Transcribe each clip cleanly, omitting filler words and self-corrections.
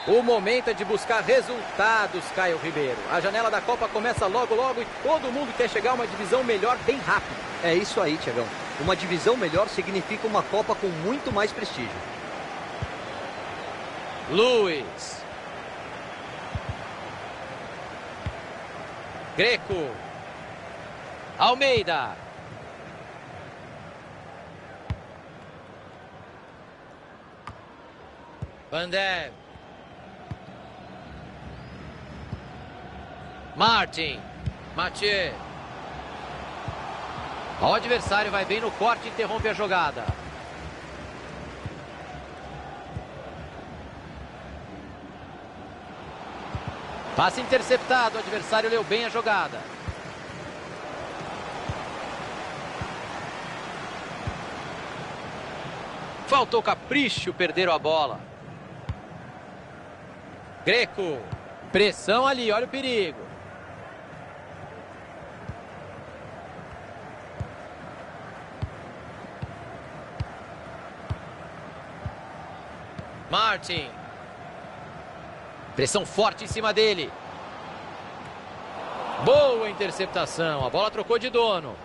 O momento é de buscar resultados, Caio Ribeiro. A janela da Copa começa logo, logo e todo mundo quer chegar a uma divisão melhor bem rápido. É isso aí, Tiagão. Uma divisão melhor significa uma Copa com muito mais prestígio. Luiz. Greco. Almeida. Van Dijk. Martin. Mathieu. O adversário vai bem no corte e interrompe a jogada. Passe interceptado, o adversário leu bem a jogada. Faltou capricho, perderam a bola. Greco. Pressão ali, olha o perigo. Martin. Pressão forte em cima dele. Boa interceptação. A bola trocou de dono.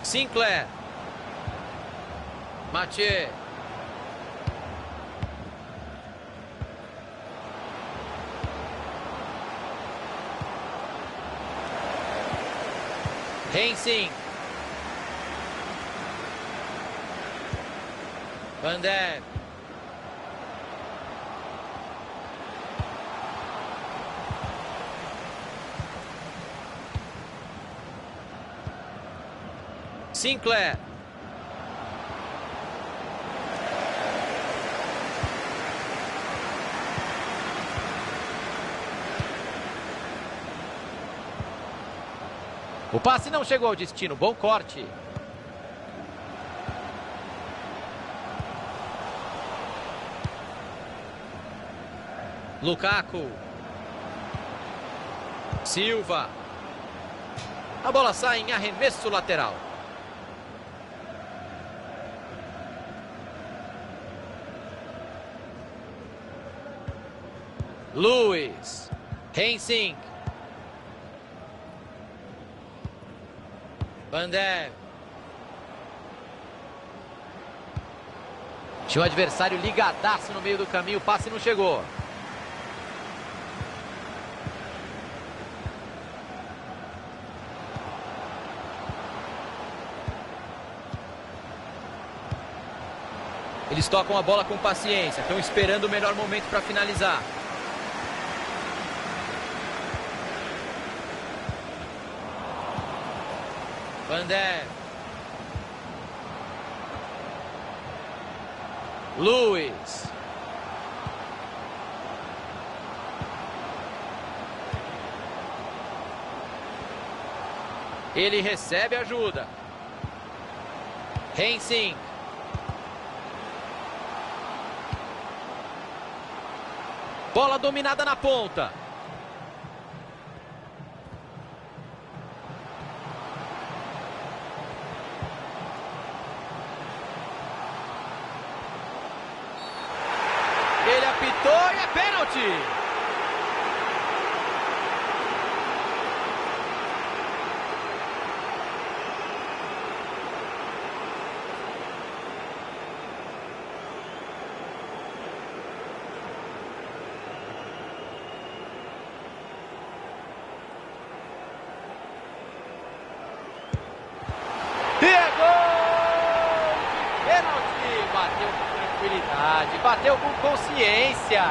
Sinclair. Mathieu. Hensing. Van Dijk. Sinclair. O passe não chegou ao destino. Bom corte. Lukaku. Silva. A bola sai em arremesso lateral. Luiz. Hensing. Van Dijk. Tinha o adversário ligadaço no meio do caminho. O passe não chegou. Eles tocam a bola com paciência. Estão esperando o melhor momento para finalizar. Van Dijk. Luiz. Ele recebe ajuda. Hensing. Bola dominada na ponta. Ele apitou e é pênalti. Bateu com consciência.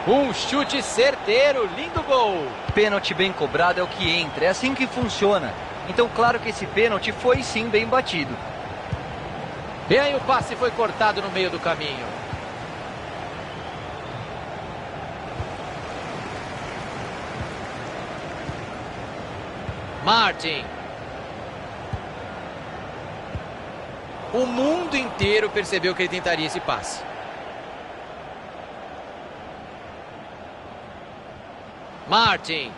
Um chute certeiro, lindo gol. Pênalti bem cobrado é o que entra, é assim que funciona. Então claro que esse pênalti foi sim bem batido. E aí o passe foi cortado no meio do caminho. Martin. O mundo inteiro percebeu que ele tentaria esse passe. Martin.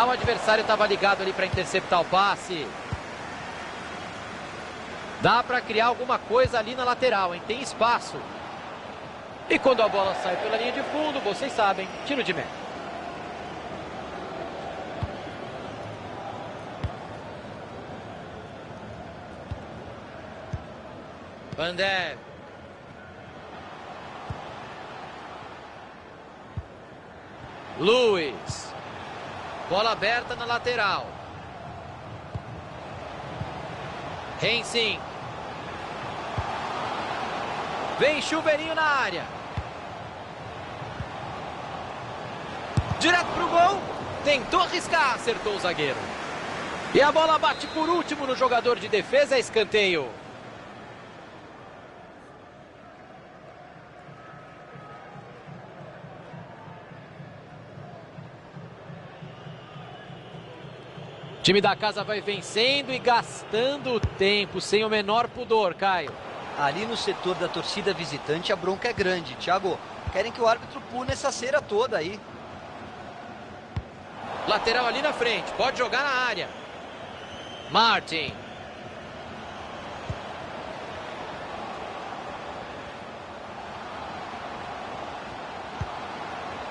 O adversário estava ligado ali para interceptar o passe. Dá para criar alguma coisa ali na lateral, hein? Tem espaço. E quando a bola sai pela linha de fundo, vocês sabem, tiro de meta. Van Dijk. Luiz. Bola aberta na lateral. Rensing. Vem chuveirinho na área. Direto pro gol. Tentou arriscar, acertou o zagueiro. E a bola bate por último no jogador de defesa, é escanteio. O time da casa vai vencendo e gastando o tempo, sem o menor pudor, Caio. Ali no setor da torcida visitante a bronca é grande, Thiago. Querem que o árbitro pune essa cera toda aí. Lateral ali na frente, pode jogar na área. Martin.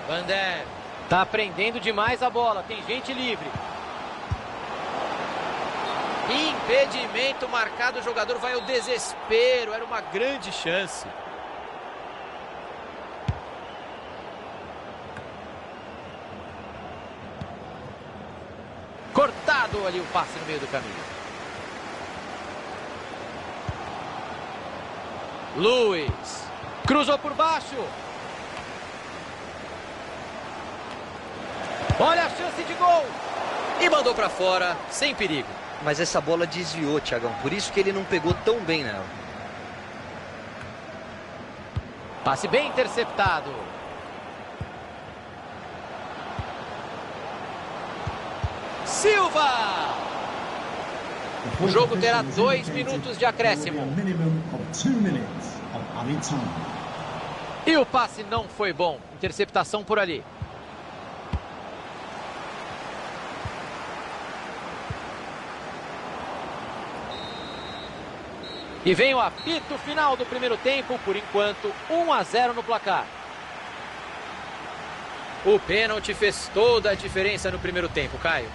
Van Dijk. Tá prendendo demais a bola, tem gente livre. Impedimento marcado, o jogador vai ao desespero, era uma grande chance. Cortado ali o passe no meio do caminho. Luiz. Cruzou por baixo. Olha a chance de gol. E mandou para fora, sem perigo. Mas essa bola desviou, Thiagão. Por isso que ele não pegou tão bem nela. Passe bem interceptado. Silva! O jogo terá 2 minutos de acréscimo. E o passe não foi bom. Interceptação por ali. E vem o apito final do primeiro tempo, por enquanto 1-0 no placar. O pênalti fez toda a diferença no primeiro tempo, Caio.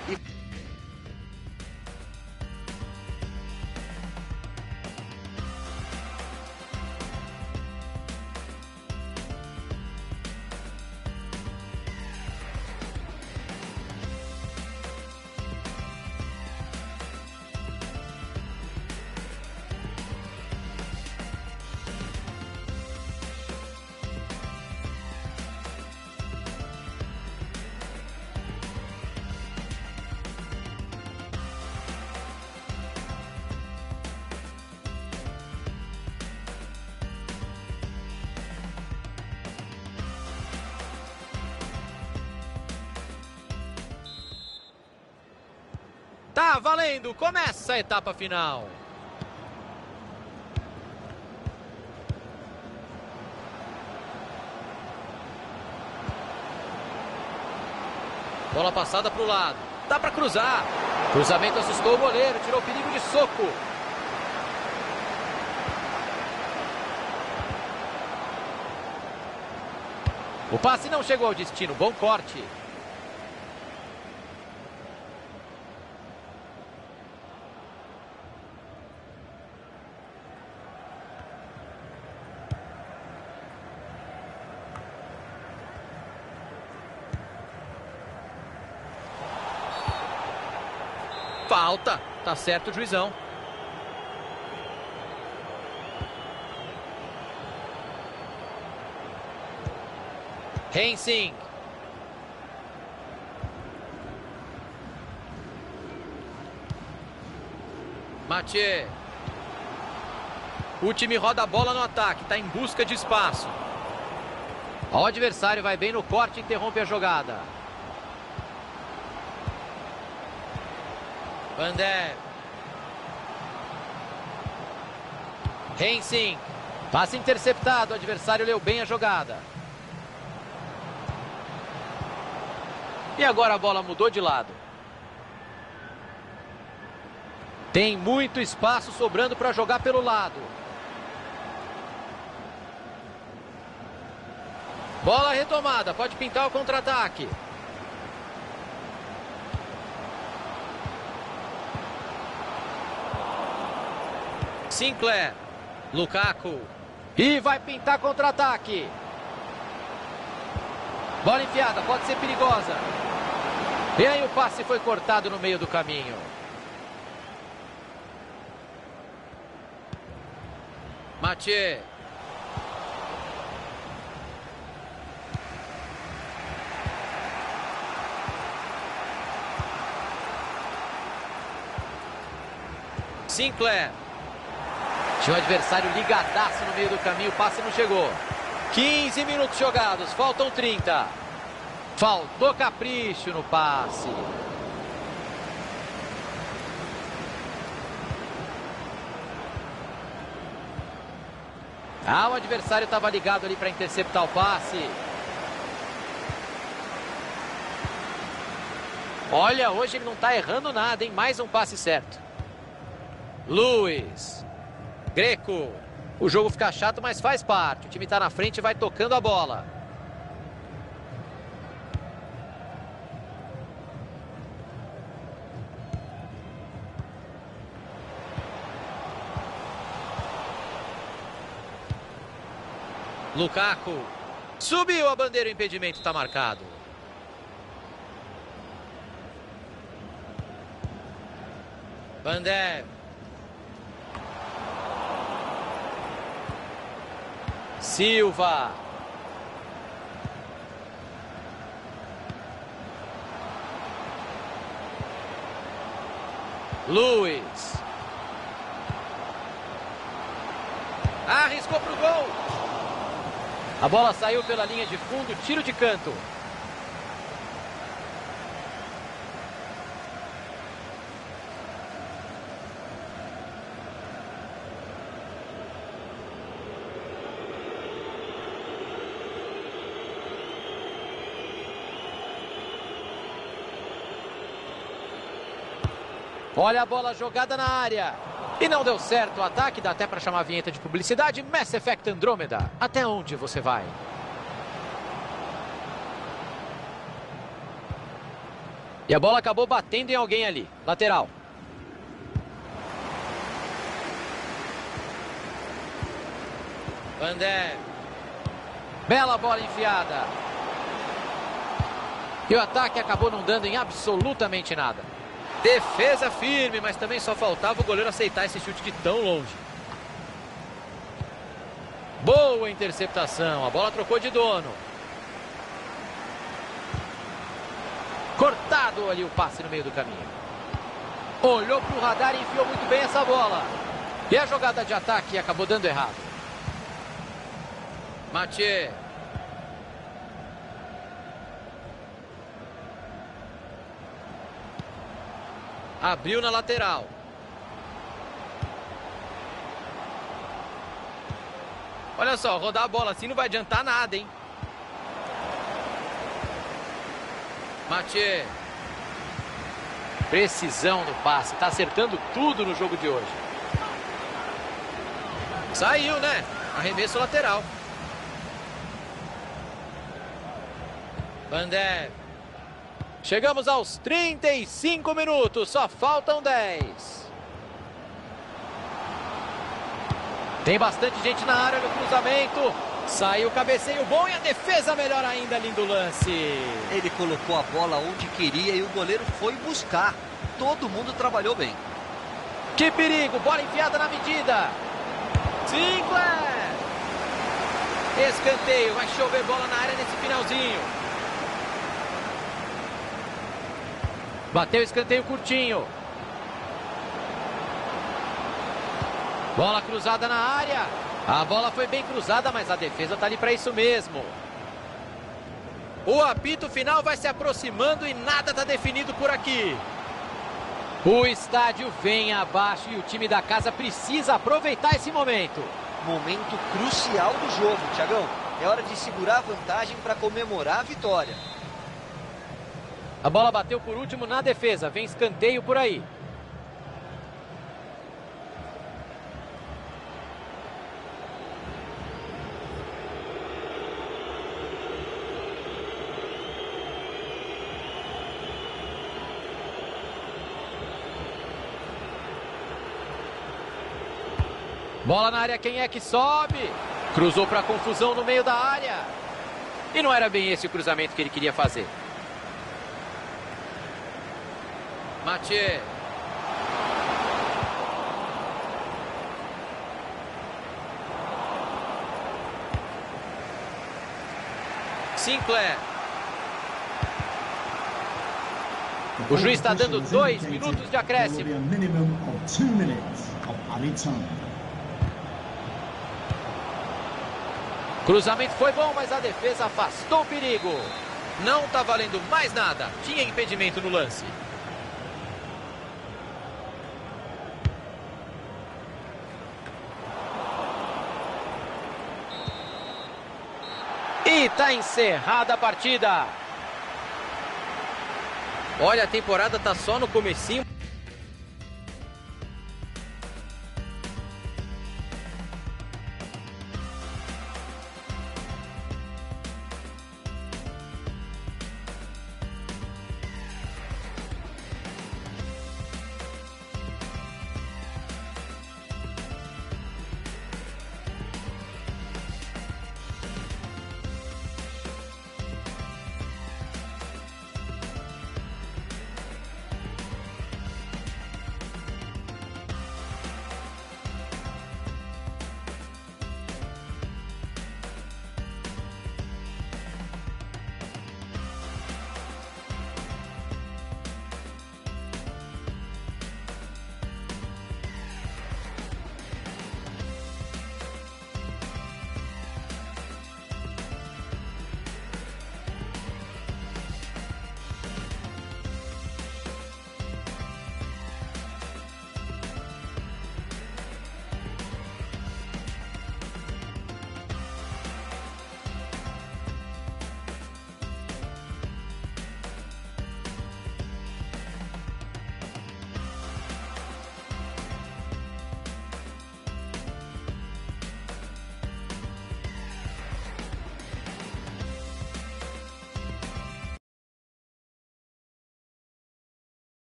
Tá valendo, começa a etapa final. Bola passada para o lado, dá para cruzar. Cruzamento assustou o goleiro, tirou o perigo de soco. O passe não chegou ao destino, bom corte. Falta, tá certo o juizão. Rensing. Mathieu. O time roda a bola no ataque, tá em busca de espaço. O adversário vai bem no corte e interrompe a jogada. Van Dijk. Rensing. Passe interceptado, o adversário leu bem a jogada. E agora a bola mudou de lado. Tem muito espaço sobrando para jogar pelo lado. Bola retomada, pode pintar o contra-ataque. Sinclair, Lukaku. E vai pintar contra-ataque. Bola enfiada, pode ser perigosa. E aí o passe foi cortado no meio do caminho. Mathieu. Sinclair. Tinha o adversário ligadaço no meio do caminho, o passe não chegou. 15 minutos jogados, faltam 30. Faltou capricho no passe. O adversário estava ligado ali para interceptar o passe. Olha, hoje ele não está errando nada, hein? Mais um passe certo. Luiz. Greco. O jogo fica chato, mas faz parte. O time está na frente e vai tocando a bola. Lukaku. Subiu a bandeira, o impedimento está marcado. Bandeira. Silva. Luiz. Arriscou pro gol. A bola saiu pela linha de fundo, tiro de canto. Olha a bola jogada na área. E não deu certo o ataque, dá até para chamar a vinheta de publicidade. Mass Effect Andromeda. Até onde você vai? E a bola acabou batendo em alguém ali. Lateral. Bandé. Bela bola enfiada. E o ataque acabou não dando em absolutamente nada. Defesa firme, mas também só faltava o goleiro aceitar esse chute de tão longe. Boa interceptação, a bola trocou de dono. Cortado ali o passe no meio do caminho. Olhou para o radar e enfiou muito bem essa bola. E a jogada de ataque acabou dando errado. Mathieu. Abriu na lateral. Olha só, rodar a bola assim não vai adiantar nada, hein? Mathieu. Precisão no passe, tá acertando tudo no jogo de hoje. Saiu, né? Arremesso lateral. Bandé. Chegamos aos 35 minutos, só faltam 10. Tem bastante gente na área no cruzamento. Saiu o cabeceio bom e a defesa melhor ainda, lindo lance. Ele colocou a bola onde queria e o goleiro foi buscar. Todo mundo trabalhou bem. Que perigo, bola enfiada na medida. Sinclair. Escanteio, vai chover bola na área nesse finalzinho. Bateu escanteio curtinho. Bola cruzada na área. A bola foi bem cruzada, mas a defesa tá ali para isso mesmo. O apito final vai se aproximando e nada tá definido por aqui. O estádio vem abaixo e o time da casa precisa aproveitar esse momento. Momento crucial do jogo, Thiagão. É hora de segurar a vantagem para comemorar a vitória. A bola bateu por último na defesa. Vem escanteio por aí. Bola na área, quem é que sobe? Cruzou para confusão no meio da área. E não era bem esse o cruzamento que ele queria fazer. Mathieu. Sinclair. O juiz está dando 2 minutos de acréscimo. Cruzamento foi bom, mas a defesa afastou o perigo. Não está valendo mais nada. Tinha impedimento no lance. E está encerrada a partida. Olha, a temporada está só no comecinho.